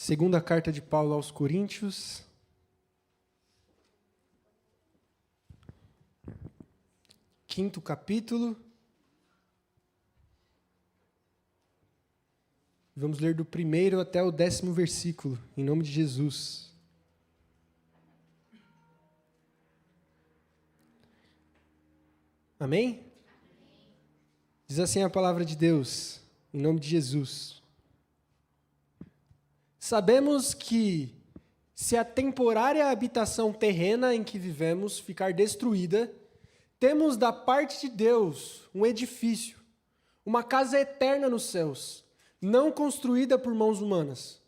Segunda carta de Paulo aos Coríntios. Quinto capítulo. Vamos ler do 1º até o 10º versículo, em nome de Jesus. Amém? Diz assim a palavra de Deus, em nome de Jesus. Sabemos que, se a temporária habitação terrena em que vivemos ficar destruída, temos da parte de Deus um edifício, uma casa eterna nos céus, não construída por mãos humanas.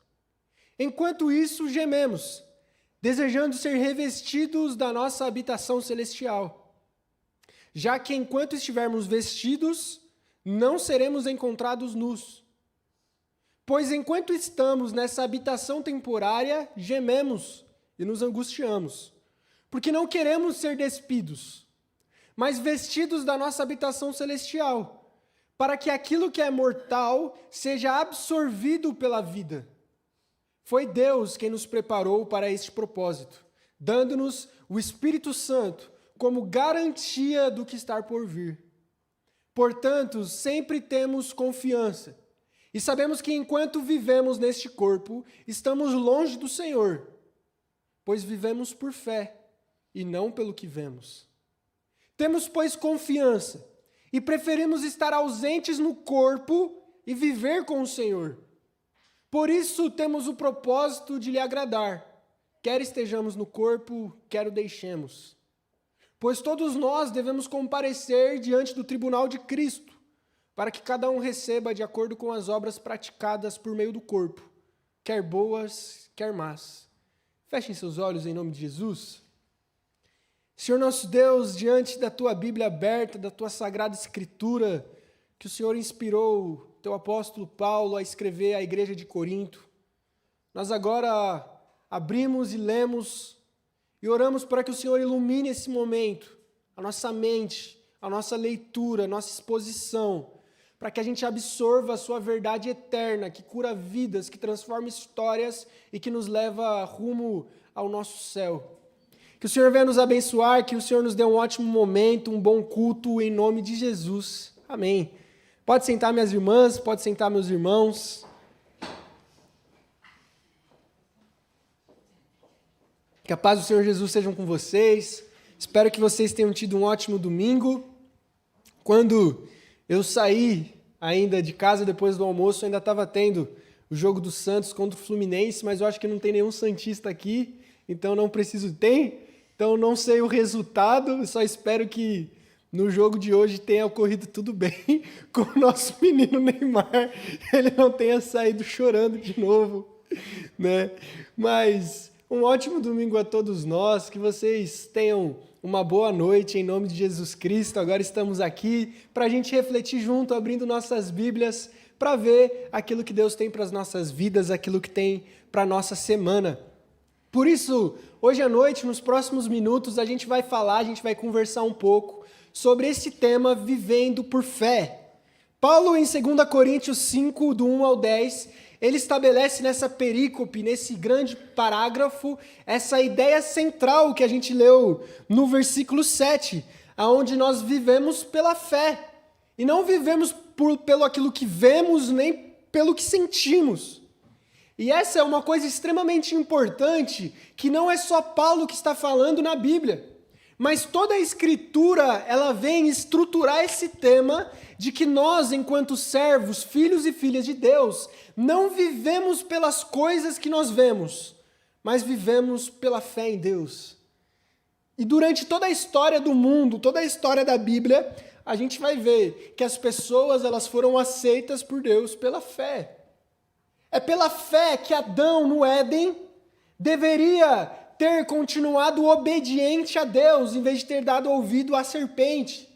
Enquanto isso, gememos, desejando ser revestidos da nossa habitação celestial, já que enquanto estivermos vestidos, não seremos encontrados nus. Pois enquanto estamos nessa habitação temporária, gememos e nos angustiamos, porque não queremos ser despidos, mas vestidos da nossa habitação celestial, para que aquilo que é mortal seja absorvido pela vida. Foi Deus quem nos preparou para este propósito, dando-nos o Espírito Santo como garantia do que está por vir. Portanto, sempre temos confiança, e sabemos que enquanto vivemos neste corpo, estamos longe do Senhor, pois vivemos por fé e não pelo que vemos. Temos, pois, confiança e preferimos estar ausentes no corpo e viver com o Senhor. Por isso temos o propósito de lhe agradar, quer estejamos no corpo, quer o deixemos. Pois todos nós devemos comparecer diante do tribunal de Cristo, para que cada um receba de acordo com as obras praticadas por meio do corpo, quer boas, quer más. Fechem seus olhos em nome de Jesus. Senhor nosso Deus, diante da Tua Bíblia aberta, da Tua Sagrada Escritura, que o Senhor inspirou Teu apóstolo Paulo a escrever à igreja de Corinto, nós agora abrimos e lemos e oramos para que o Senhor ilumine esse momento, a nossa mente, a nossa leitura, a nossa exposição, para que a gente absorva a sua verdade eterna, que cura vidas, que transforma histórias e que nos leva rumo ao nosso céu. Que o Senhor venha nos abençoar, que o Senhor nos dê um ótimo momento, um bom culto, em nome de Jesus. Amém. Pode sentar minhas irmãs, pode sentar meus irmãos. Que a paz do Senhor Jesus seja com vocês. Espero que vocês tenham tido um ótimo domingo. Quando eu saí ainda de casa depois do almoço, ainda estava tendo o jogo do Santos contra o Fluminense, mas eu acho que não tem nenhum santista aqui, então não preciso ter. Então não sei o resultado, só espero que no jogo de hoje tenha ocorrido tudo bem com o nosso menino Neymar, ele não tenha saído chorando de novo, né? Mas um ótimo domingo a todos nós, que vocês tenham uma boa noite em nome de Jesus Cristo. Agora estamos aqui para a gente refletir junto, abrindo nossas Bíblias, para ver aquilo que Deus tem para as nossas vidas, aquilo que tem para a nossa semana. Por isso, hoje à noite, nos próximos minutos, a gente vai conversar um pouco sobre esse tema, vivendo por fé. Paulo, em 2 Coríntios 5, do 1 ao 10, ele estabelece nessa perícope, nesse grande parágrafo, essa ideia central que a gente leu no versículo 7, aonde nós vivemos pela fé, e não vivemos pelo aquilo que vemos, nem pelo que sentimos. E essa é uma coisa extremamente importante, que não é só Paulo que está falando na Bíblia, mas toda a Escritura, ela vem estruturar esse tema de que nós, enquanto servos, filhos e filhas de Deus, não vivemos pelas coisas que nós vemos, mas vivemos pela fé em Deus. E durante toda a história do mundo, toda a história da Bíblia, a gente vai ver que as pessoas, elas foram aceitas por Deus pela fé. É pela fé que Adão, no Éden, deveria ter continuado obediente a Deus, em vez de ter dado ouvido à serpente.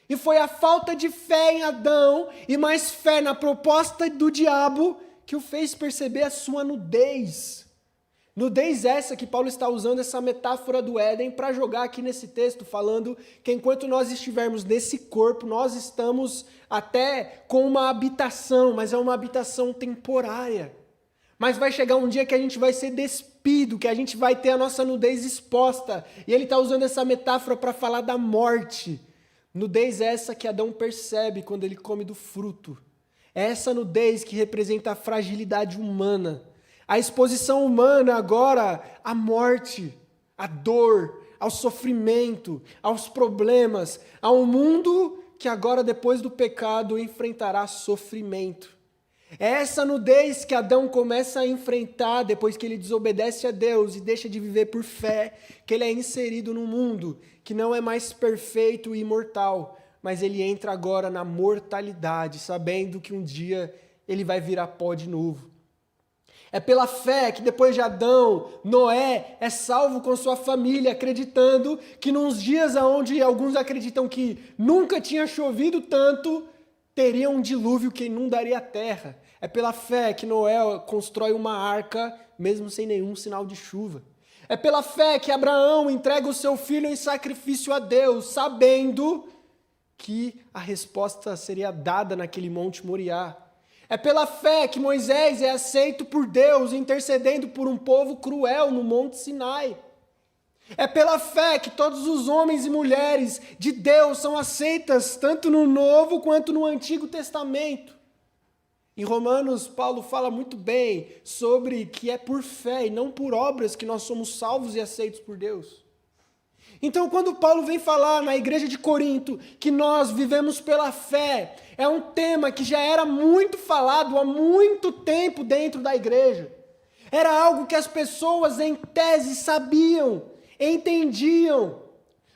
E foi a falta de fé em Adão e mais fé na proposta do diabo que o fez perceber a sua nudez. Nudez essa que Paulo está usando essa metáfora do Éden para jogar aqui nesse texto, falando que enquanto nós estivermos nesse corpo, nós estamos até com uma habitação, mas é uma habitação temporária. Mas vai chegar um dia que a gente vai ser despido, que a gente vai ter a nossa nudez exposta. E ele está usando essa metáfora para falar da morte. Nudez é essa que Adão percebe quando ele come do fruto. É essa nudez que representa a fragilidade humana. A exposição humana agora à morte, à dor, ao sofrimento, aos problemas, a um mundo que agora, depois do pecado, enfrentará sofrimento. É essa nudez que Adão começa a enfrentar depois que ele desobedece a Deus e deixa de viver por fé, que ele é inserido num mundo que não é mais perfeito e imortal, mas ele entra agora na mortalidade, sabendo que um dia ele vai virar pó de novo. É pela fé que depois de Adão, Noé é salvo com sua família, acreditando que nos dias onde alguns acreditam que nunca tinha chovido tanto, teria um dilúvio que inundaria a terra. É pela fé que Noé constrói uma arca, mesmo sem nenhum sinal de chuva. É pela fé que Abraão entrega o seu filho em sacrifício a Deus, sabendo que a resposta seria dada naquele Monte Moriá. É pela fé que Moisés é aceito por Deus, intercedendo por um povo cruel no Monte Sinai. É pela fé que todos os homens e mulheres de Deus são aceitas, tanto no Novo quanto no Antigo Testamento. Em Romanos, Paulo fala muito bem sobre que é por fé e não por obras que nós somos salvos e aceitos por Deus. Então, quando Paulo vem falar na igreja de Corinto que nós vivemos pela fé, é um tema que já era muito falado há muito tempo dentro da igreja. Era algo que as pessoas, em tese, sabiam, entendiam.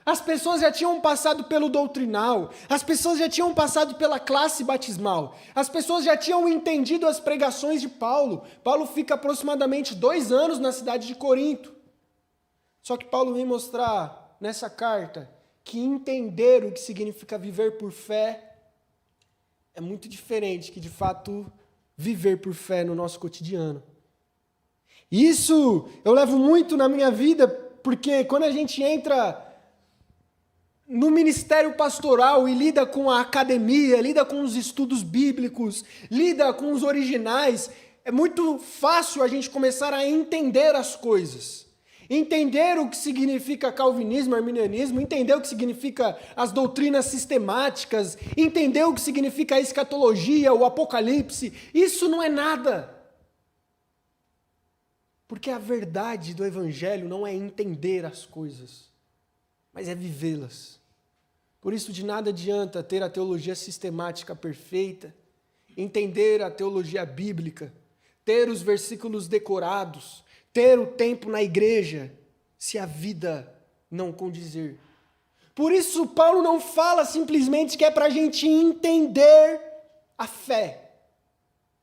As pessoas já tinham passado pelo doutrinal, as pessoas já tinham passado pela classe batismal, as pessoas já tinham entendido as pregações de Paulo. Paulo fica aproximadamente 2 anos na cidade de Corinto. Só que Paulo vem mostrar nessa carta que entender o que significa viver por fé é muito diferente que, de fato, viver por fé no nosso cotidiano. Isso eu levo muito na minha vida, porque quando a gente entra no ministério pastoral e lida com a academia, lida com os estudos bíblicos, lida com os originais, é muito fácil a gente começar a entender as coisas. Entender o que significa calvinismo, arminianismo, entender o que significa as doutrinas sistemáticas, entender o que significa a escatologia, o apocalipse, isso não é nada. Porque a verdade do evangelho não é entender as coisas, mas é vivê-las. Por isso, de nada adianta ter a teologia sistemática perfeita, entender a teologia bíblica, ter os versículos decorados, ter o tempo na igreja, se a vida não condizer. Por isso, Paulo não fala simplesmente que é para a gente entender a fé,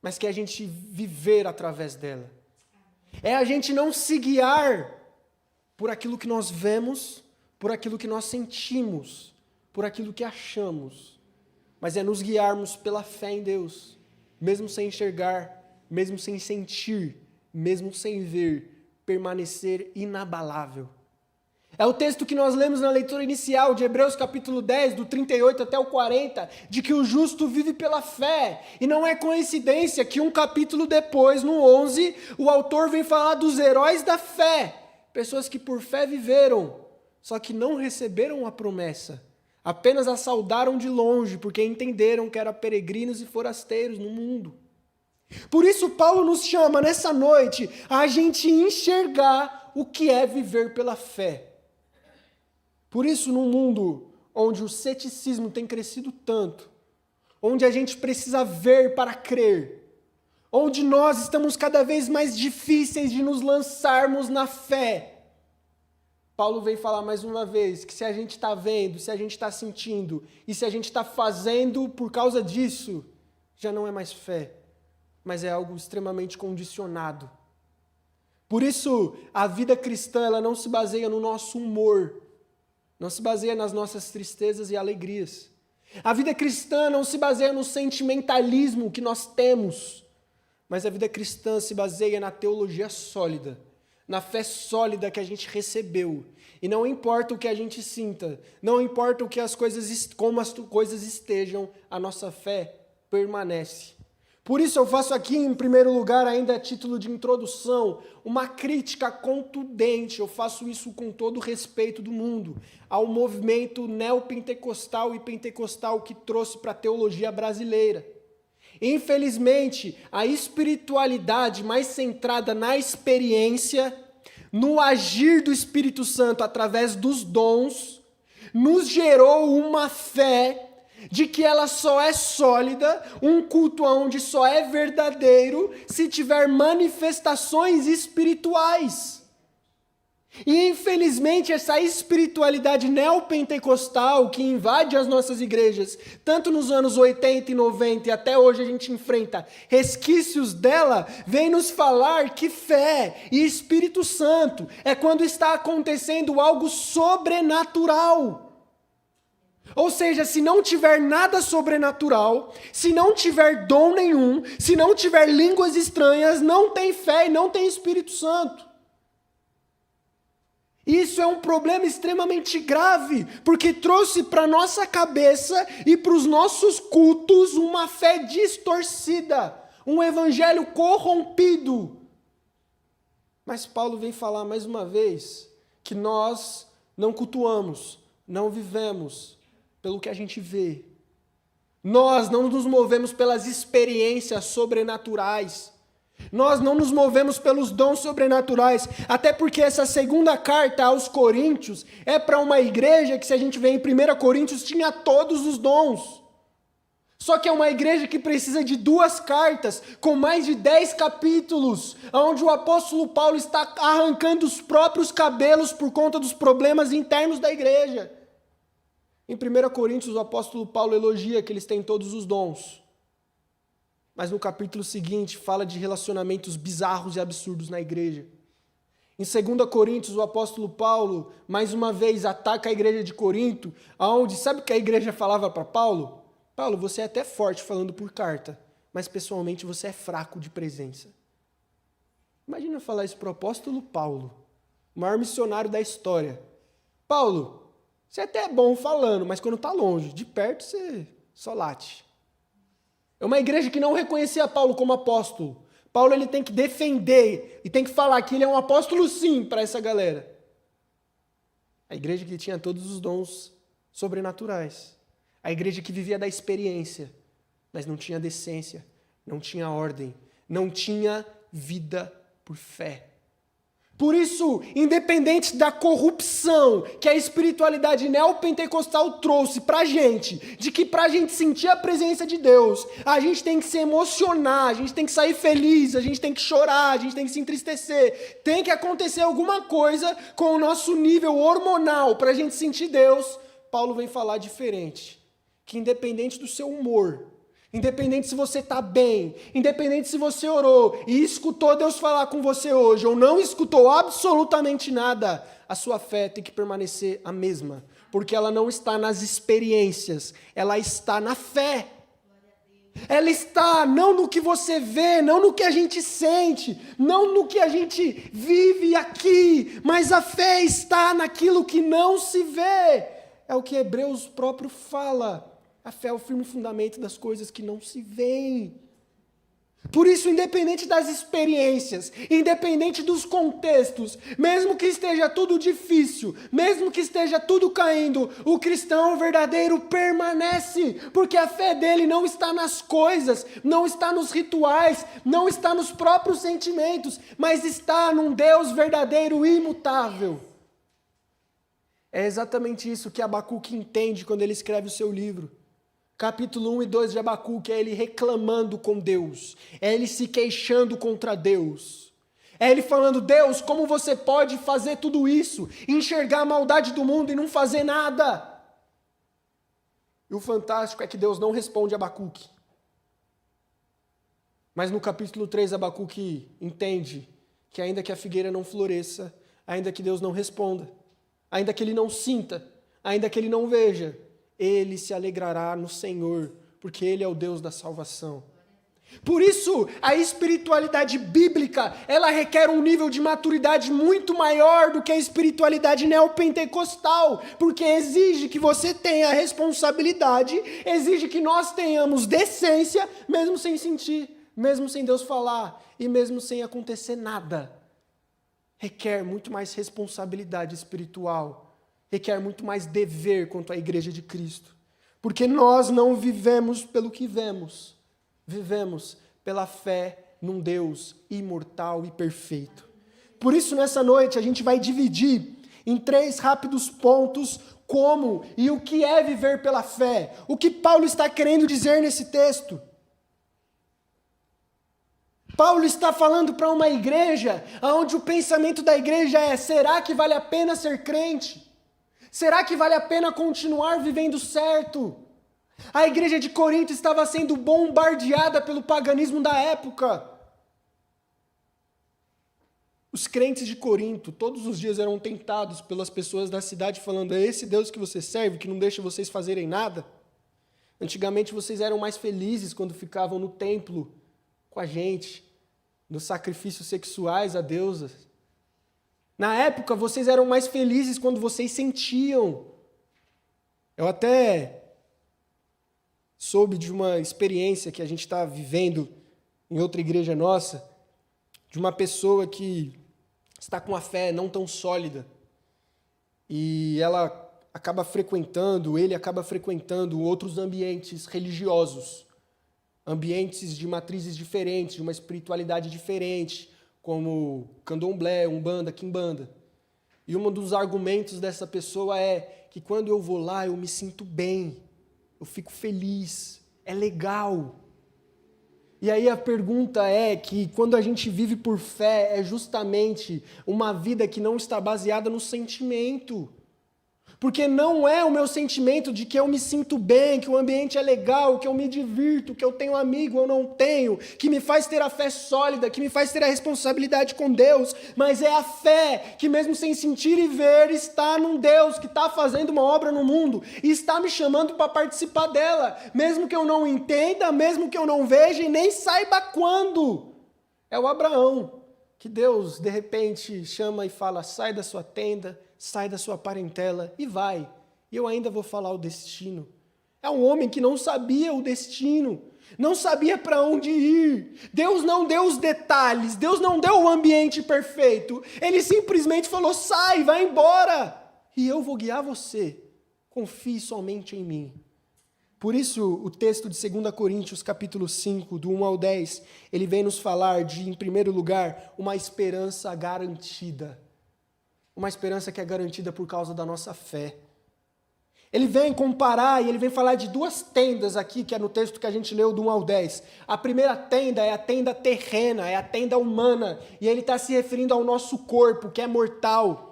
mas que é a gente viver através dela. É a gente não se guiar por aquilo que nós vemos, por aquilo que nós sentimos, por aquilo que achamos, mas é nos guiarmos pela fé em Deus, mesmo sem enxergar, mesmo sem sentir, mesmo sem ver, permanecer inabalável. É o texto que nós lemos na leitura inicial de Hebreus capítulo 10, do 38 até o 40, de que o justo vive pela fé. E não é coincidência que um capítulo depois, no 11, o autor vem falar dos heróis da fé. Pessoas que por fé viveram, só que não receberam a promessa. Apenas a saudaram de longe, porque entenderam que eram peregrinos e forasteiros no mundo. Por isso Paulo nos chama nessa noite a gente enxergar o que é viver pela fé. Por isso, num mundo onde o ceticismo tem crescido tanto, onde a gente precisa ver para crer, onde nós estamos cada vez mais difíceis de nos lançarmos na fé, Paulo veio falar mais uma vez que se a gente está vendo, se a gente está sentindo e se a gente está fazendo por causa disso, já não é mais fé, mas é algo extremamente condicionado. Por isso, a vida cristã ela não se baseia no nosso humor, não se baseia nas nossas tristezas e alegrias. A vida cristã não se baseia no sentimentalismo que nós temos, mas a vida cristã se baseia na teologia sólida, na fé sólida que a gente recebeu. E não importa o que a gente sinta, não importa como as coisas estejam, a nossa fé permanece. Por isso eu faço aqui, em primeiro lugar, ainda a título de introdução, uma crítica contundente, eu faço isso com todo o respeito do mundo, ao movimento neopentecostal e pentecostal que trouxe para a teologia brasileira. Infelizmente, a espiritualidade mais centrada na experiência, no agir do Espírito Santo através dos dons, nos gerou uma fé de que ela só é sólida, um culto onde só é verdadeiro se tiver manifestações espirituais. E infelizmente essa espiritualidade neopentecostal que invade as nossas igrejas, tanto nos anos 80 e 90 e até hoje a gente enfrenta resquícios dela, vem nos falar que fé e Espírito Santo é quando está acontecendo algo sobrenatural. Ou seja, se não tiver nada sobrenatural, se não tiver dom nenhum, se não tiver línguas estranhas, não tem fé e não tem Espírito Santo. Isso é um problema extremamente grave, porque trouxe para a nossa cabeça e para os nossos cultos uma fé distorcida, um evangelho corrompido. Mas Paulo vem falar mais uma vez que nós não cultuamos, não vivemos pelo que a gente vê. Nós não nos movemos pelas experiências sobrenaturais. Nós não nos movemos pelos dons sobrenaturais, até porque essa segunda carta aos Coríntios é para uma igreja que, se a gente vê em 1 Coríntios, tinha todos os dons. Só que é uma igreja que precisa de 2 cartas, com mais de 10 capítulos, onde o apóstolo Paulo está arrancando os próprios cabelos por conta dos problemas internos da igreja. Em 1 Coríntios, o apóstolo Paulo elogia que eles têm todos os dons. Mas no capítulo seguinte, fala de relacionamentos bizarros e absurdos na igreja. Em 2 Coríntios, o apóstolo Paulo, mais uma vez, ataca a igreja de Corinto, onde, sabe o que a igreja falava para Paulo? Paulo, você é até forte falando por carta, mas pessoalmente você é fraco de presença. Imagina falar isso para o apóstolo Paulo, o maior missionário da história. Paulo, você até é bom falando, mas quando está longe, de perto você só late. É uma igreja que não reconhecia Paulo como apóstolo. Paulo ele tem que defender e tem que falar que ele é um apóstolo sim para essa galera. A igreja que tinha todos os dons sobrenaturais. A igreja que vivia da experiência, mas não tinha decência, não tinha ordem, não tinha vida por fé. Por isso, independente da corrupção que a espiritualidade neopentecostal trouxe pra gente, de que pra gente sentir a presença de Deus, a gente tem que se emocionar, a gente tem que sair feliz, a gente tem que chorar, a gente tem que se entristecer, tem que acontecer alguma coisa com o nosso nível hormonal pra gente sentir Deus. Paulo vem falar diferente, que independente do seu humor, independente se você está bem, independente se você orou e escutou Deus falar com você hoje, ou não escutou absolutamente nada, a sua fé tem que permanecer a mesma, porque ela não está nas experiências, ela está na fé. Ela está não no que você vê, não no que a gente sente, não no que a gente vive aqui, mas a fé está naquilo que não se vê. É o que Hebreus próprio fala. A fé é o firme fundamento das coisas que não se veem. Por isso, independente das experiências, independente dos contextos, mesmo que esteja tudo difícil, mesmo que esteja tudo caindo, o cristão verdadeiro permanece, porque a fé dele não está nas coisas, não está nos rituais, não está nos próprios sentimentos, mas está num Deus verdadeiro e imutável. É exatamente isso que Abacuque entende quando ele escreve o seu livro. Capítulo 1 e 2 de Abacuque é ele reclamando com Deus, é ele se queixando contra Deus, é ele falando, Deus, como você pode fazer tudo isso, enxergar a maldade do mundo e não fazer nada? E o fantástico é que Deus não responde a Abacuque. Mas no capítulo 3 Abacuque entende que ainda que a figueira não floresça, ainda que Deus não responda, ainda que ele não sinta, ainda que ele não veja, ele se alegrará no Senhor, porque Ele é o Deus da salvação. Por isso, a espiritualidade bíblica, ela requer um nível de maturidade muito maior do que a espiritualidade neopentecostal, porque exige que você tenha responsabilidade, exige que nós tenhamos decência, mesmo sem sentir. mesmo sem Deus falar e mesmo sem acontecer nada, requer muito mais responsabilidade espiritual, requer muito mais dever quanto à igreja de Cristo. Porque nós não vivemos pelo que vemos, vivemos pela fé num Deus imortal e perfeito. Por isso, nessa noite, a gente vai dividir em 3 rápidos pontos como e o que é viver pela fé. O que Paulo está querendo dizer nesse texto? Paulo está falando para uma igreja onde o pensamento da igreja é: será que vale a pena ser crente? Será que vale a pena continuar vivendo certo? A igreja de Corinto estava sendo bombardeada pelo paganismo da época. Os crentes de Corinto, todos os dias eram tentados pelas pessoas da cidade, falando: é esse Deus que você serve, que não deixa vocês fazerem nada? Antigamente vocês eram mais felizes quando ficavam no templo com a gente, nos sacrifícios sexuais a deusas. Na época, vocês eram mais felizes quando vocês sentiam. Eu até soube de uma experiência que a gente está vivendo em outra igreja nossa, de uma pessoa que está com a fé não tão sólida e ele acaba frequentando outros ambientes religiosos, ambientes de matrizes diferentes, de uma espiritualidade diferente, como candomblé, umbanda, quimbanda. E um dos argumentos dessa pessoa é que quando eu vou lá eu me sinto bem, eu fico feliz, é legal. E aí a pergunta é que quando a gente vive por fé, é justamente uma vida que não está baseada no sentimento. Porque não é o meu sentimento de que eu me sinto bem, que o ambiente é legal, que eu me divirto, que eu tenho amigo ou não tenho, que me faz ter a fé sólida, que me faz ter a responsabilidade com Deus, mas é a fé que mesmo sem sentir e ver, está num Deus que está fazendo uma obra no mundo e está me chamando para participar dela, mesmo que eu não entenda, mesmo que eu não veja e nem saiba quando. É o Abraão, que Deus de repente chama e fala: sai da sua tenda, sai da sua parentela e vai. E eu ainda vou falar o destino. É um homem que não sabia o destino, não sabia para onde ir. Deus não deu os detalhes, Deus não deu o ambiente perfeito. Ele simplesmente falou: sai, vai embora, e eu vou guiar você. Confie somente em mim. Por isso, o texto de 2 Coríntios, capítulo 5, do 1 ao 10, ele vem nos falar de, em primeiro lugar, uma esperança garantida. Uma esperança que é garantida por causa da nossa fé. Ele vem comparar e ele vem falar de 2 tendas aqui, que é no texto que a gente leu do 1 ao 10. A primeira tenda é a tenda terrena, é a tenda humana, e ele está se referindo ao nosso corpo, que é mortal.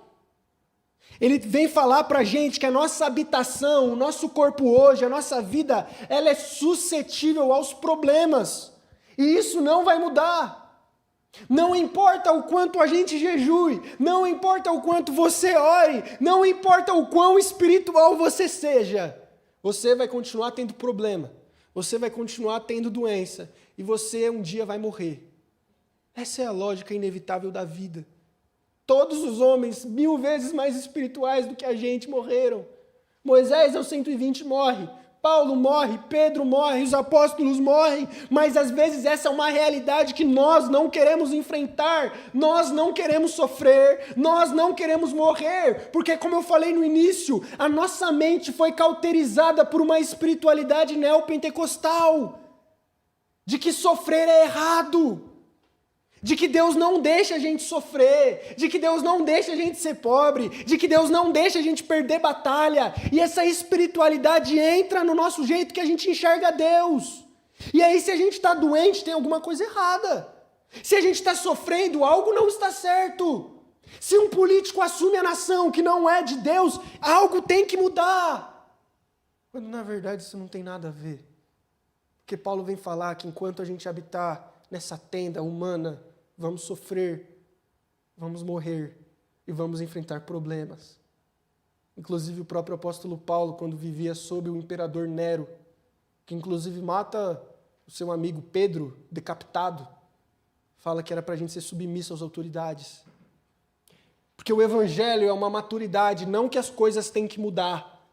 Ele vem falar para a gente que a nossa habitação, o nosso corpo hoje, a nossa vida, ela é suscetível aos problemas. E isso não vai mudar. Não importa o quanto a gente jejue, não importa o quanto você ore, não importa o quão espiritual você seja, você vai continuar tendo problema, você vai continuar tendo doença e você um dia vai morrer. Essa é a lógica inevitável da vida. Todos os homens 1000 vezes mais espirituais do que a gente morreram. Moisés aos 120 morre. Paulo morre, Pedro morre, os apóstolos morrem, mas às vezes essa é uma realidade que nós não queremos enfrentar, nós não queremos sofrer, nós não queremos morrer, porque como eu falei no início, a nossa mente foi cauterizada por uma espiritualidade neopentecostal, de que sofrer é errado, de que Deus não deixa a gente sofrer, de que Deus não deixa a gente ser pobre, de que Deus não deixa a gente perder batalha, e essa espiritualidade entra no nosso jeito que a gente enxerga Deus. E aí se a gente está doente, tem alguma coisa errada. Se a gente está sofrendo, algo não está certo. Se um político assume a nação que não é de Deus, algo tem que mudar. Quando na verdade isso não tem nada a ver. Porque Paulo vem falar que enquanto a gente habitar nessa tenda humana, vamos sofrer, vamos morrer e vamos enfrentar problemas. Inclusive o próprio apóstolo Paulo, quando vivia sob o imperador Nero, que inclusive mata o seu amigo Pedro, decapitado, fala que era para a gente ser submisso às autoridades. Porque o evangelho é uma maturidade, não que as coisas têm que mudar,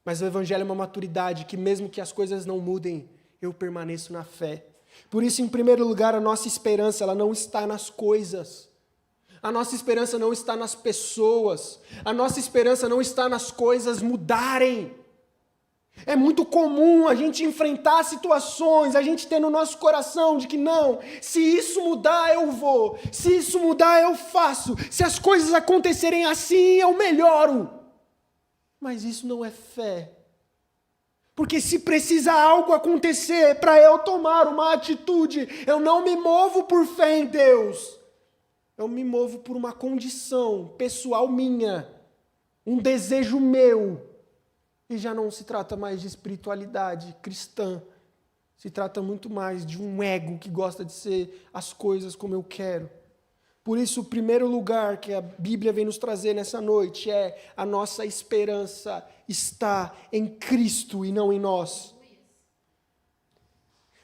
mas o evangelho é uma maturidade que mesmo que as coisas não mudem, eu permaneço na fé. Por isso, em primeiro lugar, a nossa esperança ela não está nas coisas. A nossa esperança não está nas pessoas. A nossa esperança não está nas coisas mudarem. É muito comum a gente enfrentar situações, a gente ter no nosso coração de que não, se isso mudar eu vou, se isso mudar eu faço, se as coisas acontecerem assim eu melhoro. Mas isso não é fé. Porque se precisa algo acontecer para eu tomar uma atitude, eu não me movo por fé em Deus. Eu me movo por uma condição pessoal minha, um desejo meu. E já não se trata mais de espiritualidade cristã. Se trata muito mais de um ego que gosta de ser as coisas como eu quero. Por isso, o primeiro lugar que a Bíblia vem nos trazer nessa noite é a nossa esperança está em Cristo e não em nós.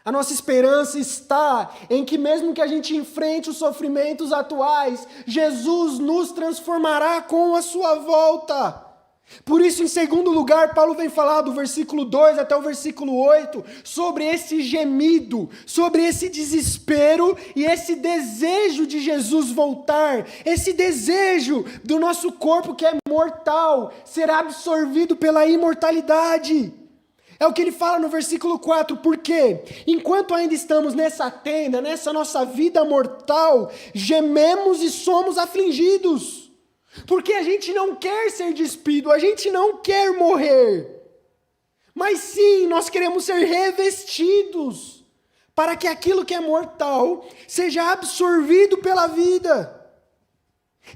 A nossa esperança está em que mesmo que a gente enfrente os sofrimentos atuais, Jesus nos transformará com a sua volta. Por isso, em segundo lugar, Paulo vem falar do versículo 2 até o versículo 8, sobre esse gemido, sobre esse desespero e esse desejo de Jesus voltar, esse desejo do nosso corpo que é mortal, ser absorvido pela imortalidade. É o que ele fala no versículo 4, porque enquanto ainda estamos nessa tenda, nessa nossa vida mortal, gememos e somos afligidos. Porque a gente não quer ser despido, a gente não quer morrer. Mas sim, nós queremos ser revestidos para que aquilo que é mortal seja absorvido pela vida.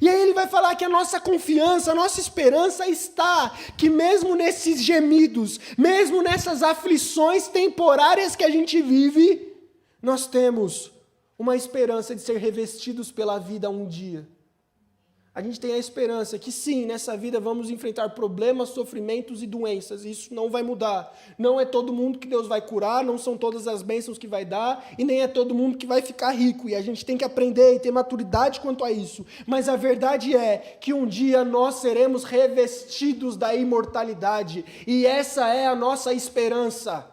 E aí ele vai falar que a nossa confiança, a nossa esperança está que mesmo nesses gemidos, mesmo nessas aflições temporárias que a gente vive, nós temos uma esperança de ser revestidos pela vida um dia. A gente tem a esperança que sim, nessa vida vamos enfrentar problemas, sofrimentos e doenças. Isso não vai mudar. Não é todo mundo que Deus vai curar, não são todas as bênçãos que vai dar, e nem é todo mundo que vai ficar rico. E a gente tem que aprender e ter maturidade quanto a isso. Mas a verdade é que um dia nós seremos revestidos da imortalidade. E essa é a nossa esperança.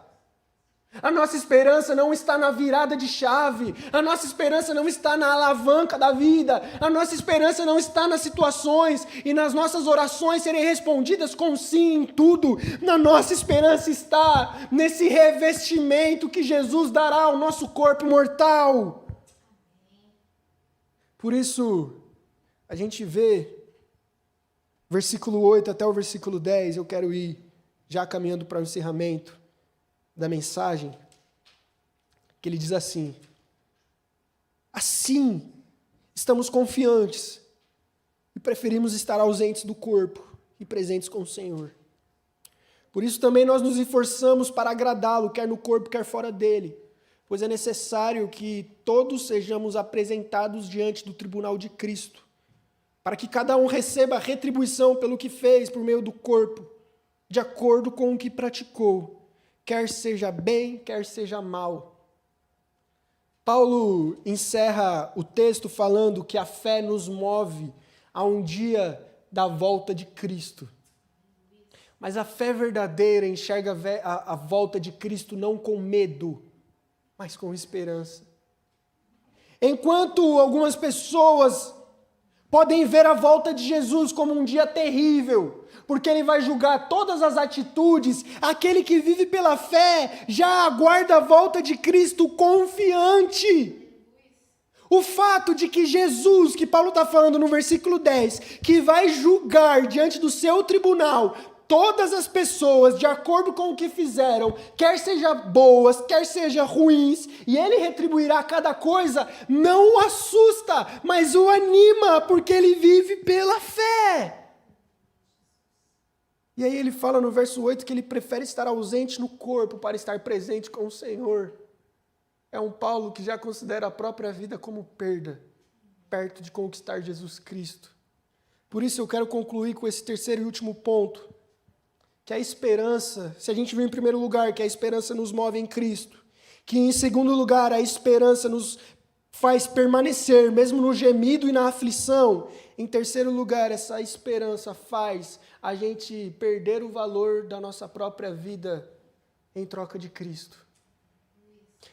A nossa esperança não está na virada de chave, a nossa esperança não está na alavanca da vida, a nossa esperança não está nas situações e nas nossas orações serem respondidas com sim em tudo. Na nossa esperança está nesse revestimento que Jesus dará ao nosso corpo mortal. Por isso, a gente vê, versículo 8 até o versículo 10, eu quero ir já caminhando para o encerramento da mensagem, que ele diz assim: assim, estamos confiantes e preferimos estar ausentes do corpo e presentes com o Senhor. Por isso também nós nos esforçamos para agradá-lo, quer no corpo, quer fora dele, pois é necessário que todos sejamos apresentados diante do tribunal de Cristo, para que cada um receba a retribuição pelo que fez por meio do corpo, de acordo com o que praticou, quer seja bem, quer seja mal. Paulo encerra o texto falando que a fé nos move a um dia da volta de Cristo. Mas a fé verdadeira enxerga a volta de Cristo não com medo, mas com esperança. Enquanto algumas pessoas podem ver a volta de Jesus como um dia terrível, porque ele vai julgar todas as atitudes, aquele que vive pela fé já aguarda a volta de Cristo confiante. O fato de que Jesus, que Paulo está falando no versículo 10, que vai julgar diante do seu tribunal todas as pessoas de acordo com o que fizeram, quer seja boas, quer seja ruins, e ele retribuirá cada coisa, não o assusta, mas o anima, porque ele vive pela fé. E aí ele fala no verso 8 que ele prefere estar ausente no corpo para estar presente com o Senhor. É um Paulo que já considera a própria vida como perda, perto de conquistar Jesus Cristo. Por isso eu quero concluir com esse terceiro e último ponto, que a esperança, se a gente viu em primeiro lugar que a esperança nos move em Cristo, que em segundo lugar a esperança nos faz permanecer, mesmo no gemido e na aflição, em terceiro lugar essa esperança faz a gente perder o valor da nossa própria vida em troca de Cristo.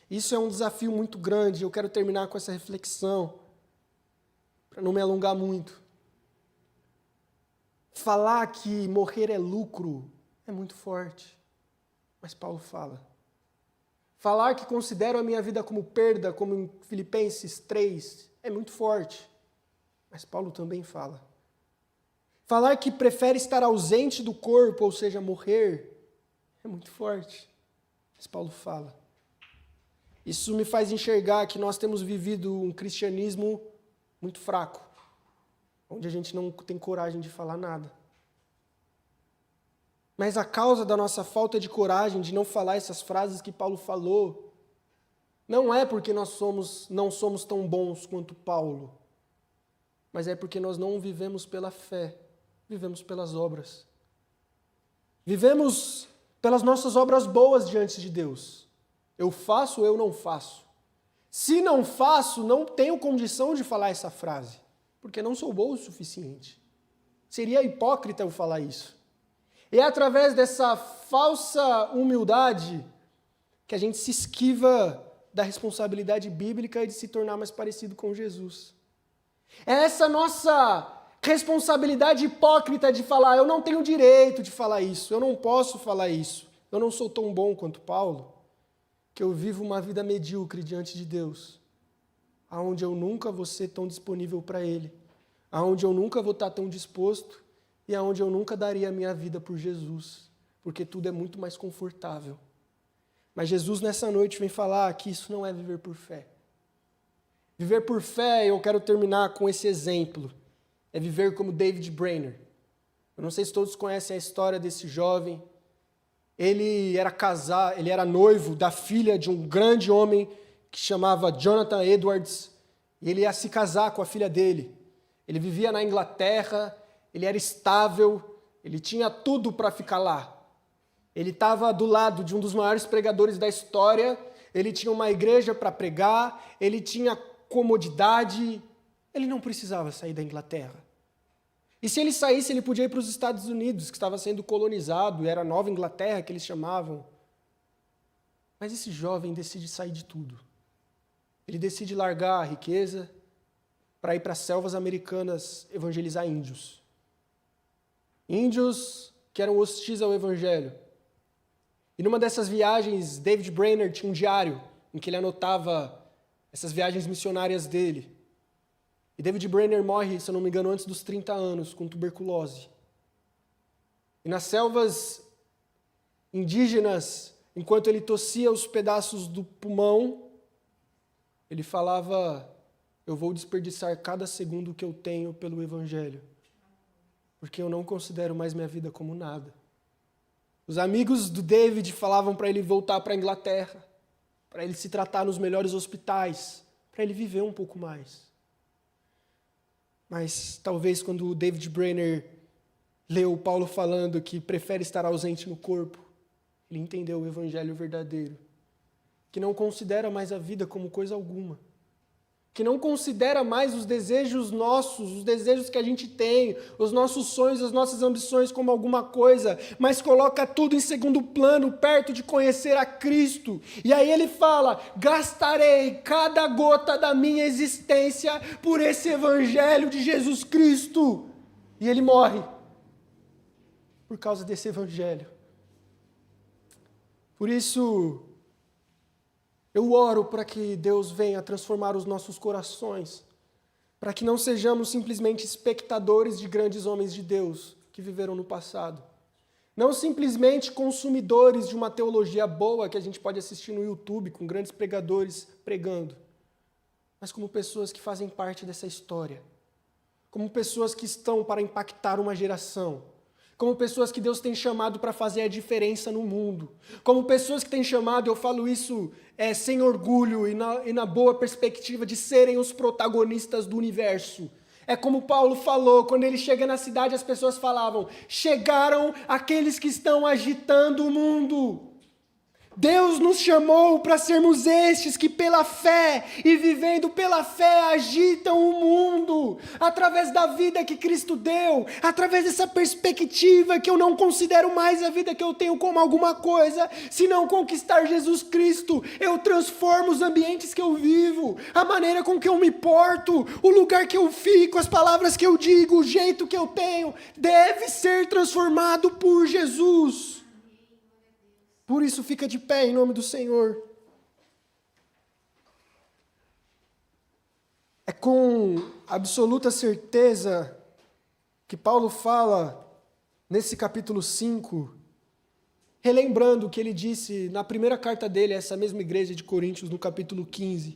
Isso é um desafio muito grande. Eu quero terminar com essa reflexão, para não me alongar muito. Falar que morrer é lucro é muito forte, mas Paulo fala. Falar que considero a minha vida como perda, como em Filipenses 3, é muito forte, mas Paulo também fala. Falar que prefere estar ausente do corpo, ou seja, morrer, é muito forte, mas Paulo fala. Isso me faz enxergar que nós temos vivido um cristianismo muito fraco, onde a gente não tem coragem de falar nada. Mas a causa da nossa falta de coragem de não falar essas frases que Paulo falou, não é porque nós não somos tão bons quanto Paulo, mas é porque nós não vivemos pela fé, vivemos pelas obras. Vivemos pelas nossas obras boas diante de Deus. Eu faço ou eu não faço. Se não faço, não tenho condição de falar essa frase, porque não sou bom o suficiente. Seria hipócrita eu falar isso. E é através dessa falsa humildade que a gente se esquiva da responsabilidade bíblica e de se tornar mais parecido com Jesus. É essa nossa responsabilidade hipócrita de falar, eu não tenho direito de falar isso, eu não posso falar isso, eu não sou tão bom quanto Paulo, que eu vivo uma vida medíocre diante de Deus, aonde eu nunca vou ser tão disponível para Ele, aonde eu nunca vou estar tão disposto e aonde eu nunca daria a minha vida por Jesus, porque tudo é muito mais confortável. Mas Jesus nessa noite vem falar que isso não é viver por fé. Viver por fé, eu quero terminar com esse exemplo, é viver como David Brainerd. Eu não sei se todos conhecem a história desse jovem. Ele era noivo da filha de um grande homem que chamava Jonathan Edwards, e ele ia se casar com a filha dele. Ele vivia na Inglaterra, ele era estável, ele tinha tudo para ficar lá. Ele estava do lado de um dos maiores pregadores da história, ele tinha uma igreja para pregar, ele tinha comodidade, ele não precisava sair da Inglaterra. E se ele saísse, ele podia ir para os Estados Unidos, que estava sendo colonizado, era a Nova Inglaterra que eles chamavam. Mas esse jovem decide sair de tudo. Ele decide largar a riqueza para ir para as selvas americanas evangelizar índios. Índios que eram hostis ao evangelho. E numa dessas viagens, David Brainerd tinha um diário em que ele anotava essas viagens missionárias dele. E David Brainerd morre, se eu não me engano, antes dos 30 anos, com tuberculose. E nas selvas indígenas, enquanto ele tossia os pedaços do pulmão, ele falava, eu vou desperdiçar cada segundo que eu tenho pelo Evangelho, porque eu não considero mais minha vida como nada. Os amigos do David falavam para ele voltar para a Inglaterra, para ele se tratar nos melhores hospitais, para ele viver um pouco mais. Mas talvez quando o David Brainerd leu Paulo falando que prefere estar ausente no corpo, ele entendeu o evangelho verdadeiro, que não considera mais a vida como coisa alguma, que não considera mais os desejos nossos, os desejos que a gente tem, os nossos sonhos, as nossas ambições como alguma coisa, mas coloca tudo em segundo plano, perto de conhecer a Cristo. E aí ele fala, gastarei cada gota da minha existência por esse evangelho de Jesus Cristo. E ele morre por causa desse evangelho. Por isso, eu oro para que Deus venha transformar os nossos corações, para que não sejamos simplesmente espectadores de grandes homens de Deus que viveram no passado. Não simplesmente consumidores de uma teologia boa que a gente pode assistir no YouTube com grandes pregadores pregando, mas como pessoas que fazem parte dessa história, como pessoas que estão para impactar uma geração, como pessoas que Deus tem chamado para fazer a diferença no mundo, como pessoas que tem chamado, eu falo isso sem orgulho e na boa perspectiva de serem os protagonistas do universo. É como Paulo falou, quando ele chega na cidade, as pessoas falavam, chegaram aqueles que estão agitando o mundo. Deus nos chamou para sermos estes que pela fé e vivendo pela fé agitam o mundo, através da vida que Cristo deu, através dessa perspectiva que eu não considero mais a vida que eu tenho como alguma coisa, senão conquistar Jesus Cristo. Eu transformo os ambientes que eu vivo, a maneira com que eu me porto, o lugar que eu fico, as palavras que eu digo, o jeito que eu tenho, deve ser transformado por Jesus. Por isso, fica de pé em nome do Senhor. É com absoluta certeza que Paulo fala nesse capítulo 5, relembrando o que ele disse na primeira carta dele a essa mesma igreja de Coríntios, no capítulo 15,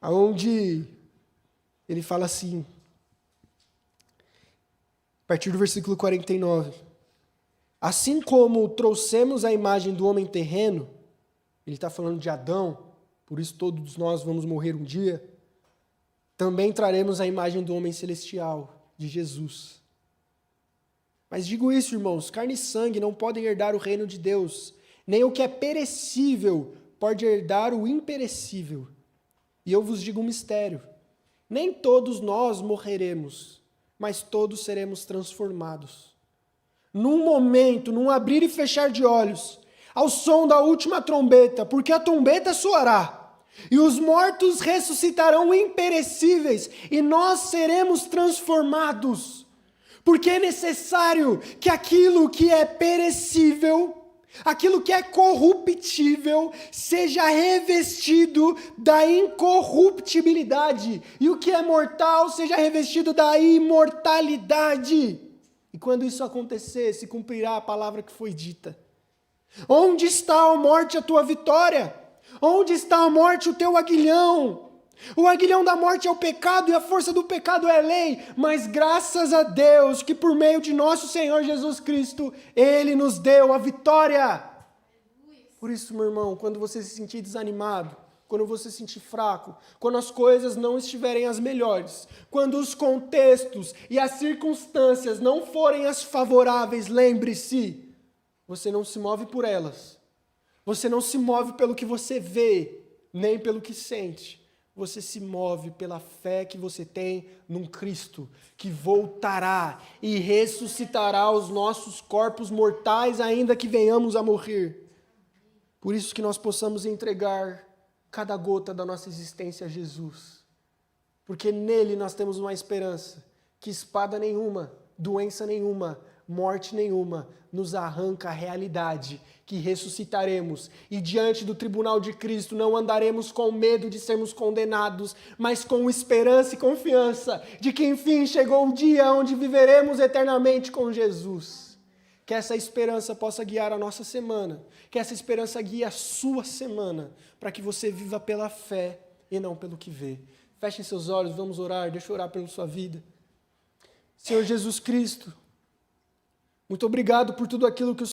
onde ele fala assim, a partir do versículo 49, assim como trouxemos a imagem do homem terreno, ele está falando de Adão, por isso todos nós vamos morrer um dia, também traremos a imagem do homem celestial, de Jesus. Mas digo isso, irmãos, carne e sangue não podem herdar o reino de Deus, nem o que é perecível pode herdar o imperecível. E eu vos digo um mistério, nem todos nós morreremos, mas todos seremos transformados. Num momento, num abrir e fechar de olhos, ao som da última trombeta, porque a trombeta soará, e os mortos ressuscitarão imperecíveis, e nós seremos transformados, porque é necessário que aquilo que é perecível, aquilo que é corruptível, seja revestido da incorruptibilidade, e o que é mortal seja revestido da imortalidade. E quando isso acontecer, se cumprirá a palavra que foi dita. Onde está, ó morte, a tua vitória? Onde está, a morte, o teu aguilhão? O aguilhão da morte é o pecado e a força do pecado é a lei. Mas graças a Deus que por meio de nosso Senhor Jesus Cristo, Ele nos deu a vitória. Por isso, meu irmão, quando você se sentir desanimado, quando você se sentir fraco, quando as coisas não estiverem as melhores, quando os contextos e as circunstâncias não forem as favoráveis, lembre-se, você não se move por elas. Você não se move pelo que você vê, nem pelo que sente. Você se move pela fé que você tem num Cristo que voltará e ressuscitará os nossos corpos mortais, ainda que venhamos a morrer. Por isso que nós possamos entregar cada gota da nossa existência a Jesus. Porque nele nós temos uma esperança que espada nenhuma, doença nenhuma, morte nenhuma nos arranca a realidade que ressuscitaremos e diante do tribunal de Cristo não andaremos com medo de sermos condenados, mas com esperança e confiança de que enfim chegou o dia onde viveremos eternamente com Jesus. Que essa esperança possa guiar a nossa semana, que essa esperança guie a sua semana, para que você viva pela fé e não pelo que vê. Fechem seus olhos, vamos orar, deixa eu orar pela sua vida. Senhor Jesus Cristo, muito obrigado por tudo aquilo que o